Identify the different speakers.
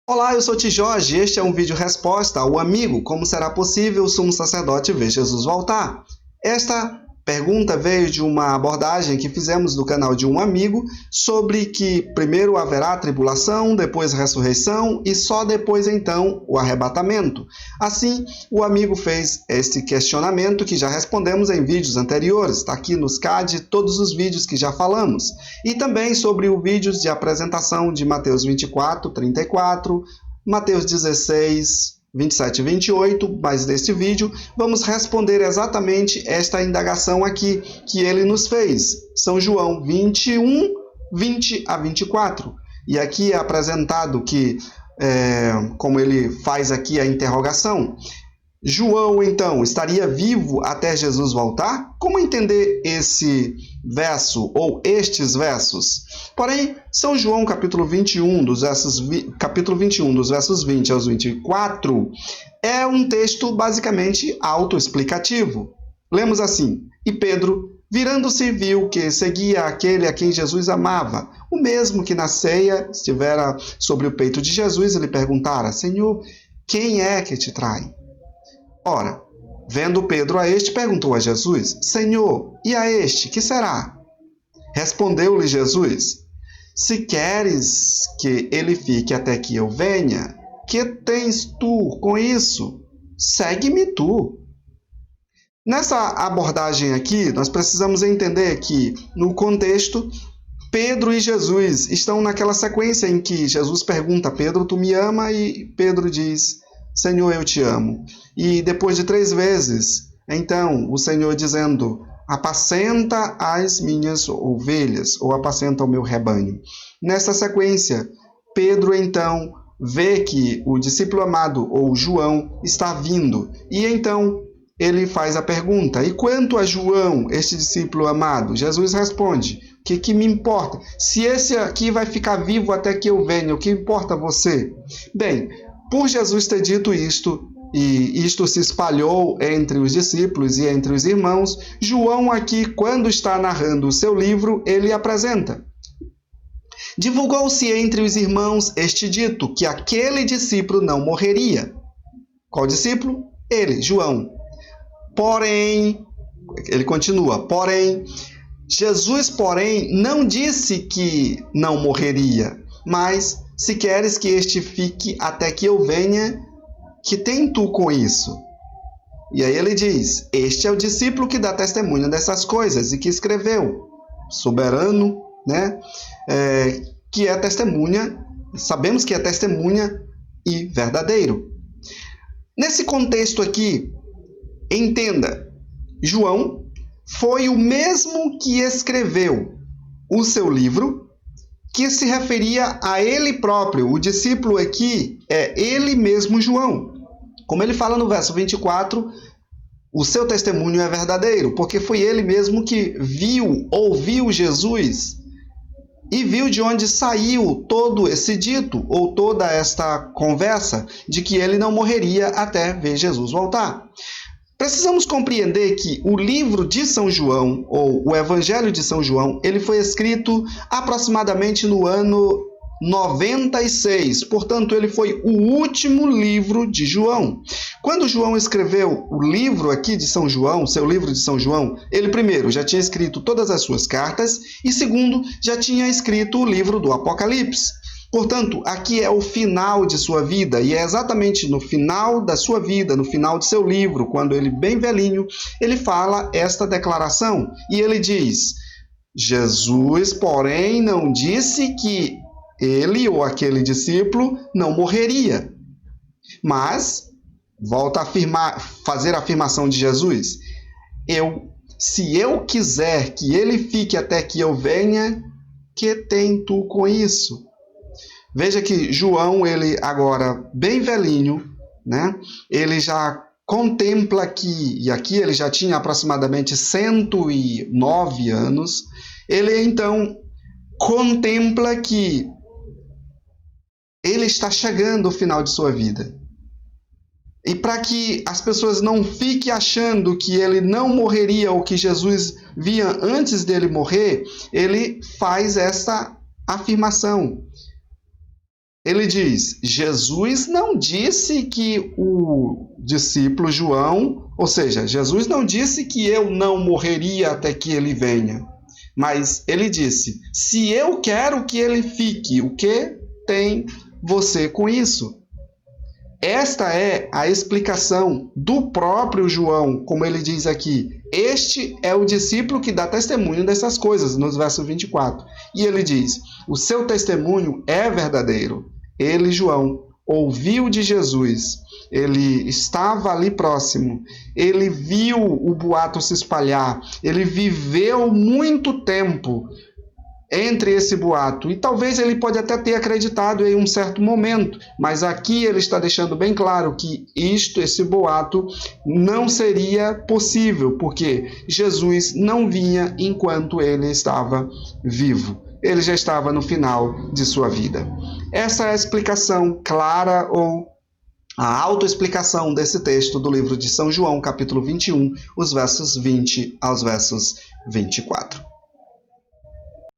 Speaker 1: Olá, eu sou Ti Jorge e este é um vídeo resposta ao amigo Como será possível o sumo sacerdote ver Jesus voltar? Esta pergunta veio de uma abordagem que fizemos no canal de um amigo sobre que primeiro haverá tribulação, depois ressurreição e só depois então o arrebatamento. Assim, o amigo fez este questionamento que já respondemos em vídeos anteriores, está aqui nos CAD todos os vídeos que já falamos. E também sobre o vídeo de apresentação de Mateus 24, 34, Mateus 16, 27 e 28, mas neste vídeo vamos responder exatamente esta indagação aqui que ele nos fez. São João 21, 20 a 24. E aqui é apresentado que, como ele faz aqui a interrogação, João, então, estaria vivo até Jesus voltar? Como entender esse verso ou estes versos? Porém, São João, capítulo 21, dos versos 20 aos 24, é um texto basicamente autoexplicativo. Lemos assim: E Pedro, virando-se, viu que seguia aquele a quem Jesus amava, o mesmo que na ceia estivera sobre o peito de Jesus e lhe perguntara: Senhor, quem é que te trai? Ora, vendo Pedro a este, perguntou a Jesus: Senhor, e a este, que será? Respondeu-lhe Jesus: Se queres que ele fique até que eu venha, que tens tu com isso? Segue-me tu. Nessa abordagem aqui, nós precisamos entender que, no contexto, Pedro e Jesus estão naquela sequência em que Jesus pergunta a Pedro: Tu me ama? E Pedro diz: Senhor, eu te amo. E depois de 3 vezes, então, o Senhor dizendo: apacenta as minhas ovelhas, ou apacenta o meu rebanho. Nesta sequência, Pedro, então, vê que o discípulo amado, ou João, está vindo. E então, ele faz a pergunta: e quanto a João, este discípulo amado? Jesus responde: o que me importa? Se esse aqui vai ficar vivo até que eu venha, o que importa a você? Bem, por Jesus ter dito isto, e isto se espalhou entre os discípulos e entre os irmãos, João aqui, quando está narrando o seu livro, ele apresenta: divulgou-se entre os irmãos este dito, que aquele discípulo não morreria. Qual discípulo? Ele, João. Porém, ele continua, Jesus, não disse que não morreria, mas se queres que este fique até que eu venha, que tem tu com isso? E aí ele diz: este é o discípulo que dá testemunho dessas coisas e que escreveu, soberano, né? Que é testemunha, sabemos que é testemunha e verdadeiro. Nesse contexto aqui, entenda, João foi o mesmo que escreveu o seu livro, que se referia a ele próprio. O discípulo aqui é ele mesmo, João. Como ele fala no verso 24, o seu testemunho é verdadeiro, porque foi ele mesmo que ouviu Jesus e viu de onde saiu todo esse dito, ou toda esta conversa de que ele não morreria até ver Jesus voltar. Precisamos compreender que o livro de São João, ou o Evangelho de São João, ele foi escrito aproximadamente no ano 96, portanto, ele foi o último livro de João. Quando João escreveu o livro aqui de São João, seu livro de São João, ele primeiro já tinha escrito todas as suas cartas e segundo, já tinha escrito o livro do Apocalipse. Portanto, aqui é o final de sua vida, e é exatamente no final da sua vida, no final de seu livro, quando ele bem velhinho, ele fala esta declaração, e ele diz: Jesus, porém, não disse que ele ou aquele discípulo não morreria. Mas, volta a fazer a afirmação de Jesus: se eu quiser que ele fique até que eu venha, que tem tu com isso? Veja que João, ele agora bem velhinho, né? Ele já contempla que, e aqui ele já tinha aproximadamente 109 anos, ele então contempla que ele está chegando ao final de sua vida. E para que as pessoas não fiquem achando que ele não morreria ou que Jesus via antes dele morrer, ele faz essa afirmação: Ele diz: Jesus não disse que o discípulo João, ou seja, Jesus não disse que eu não morreria até que ele venha. Mas ele disse: se eu quero que ele fique, o que tem você com isso? Esta é a explicação do próprio João, como ele diz aqui. Este é o discípulo que dá testemunho dessas coisas, nos versos 24. E ele diz: o seu testemunho é verdadeiro. Ele, João, ouviu de Jesus, ele estava ali próximo, ele viu o boato se espalhar, ele viveu muito tempo entre esse boato, e talvez ele pode até ter acreditado em um certo momento, mas aqui ele está deixando bem claro que esse boato não seria possível, porque Jesus não vinha enquanto ele estava vivo. Ele já estava no final de sua vida. Essa é a explicação clara ou a autoexplicação desse texto do livro de São João, capítulo 21, os versos 20 aos versos 24.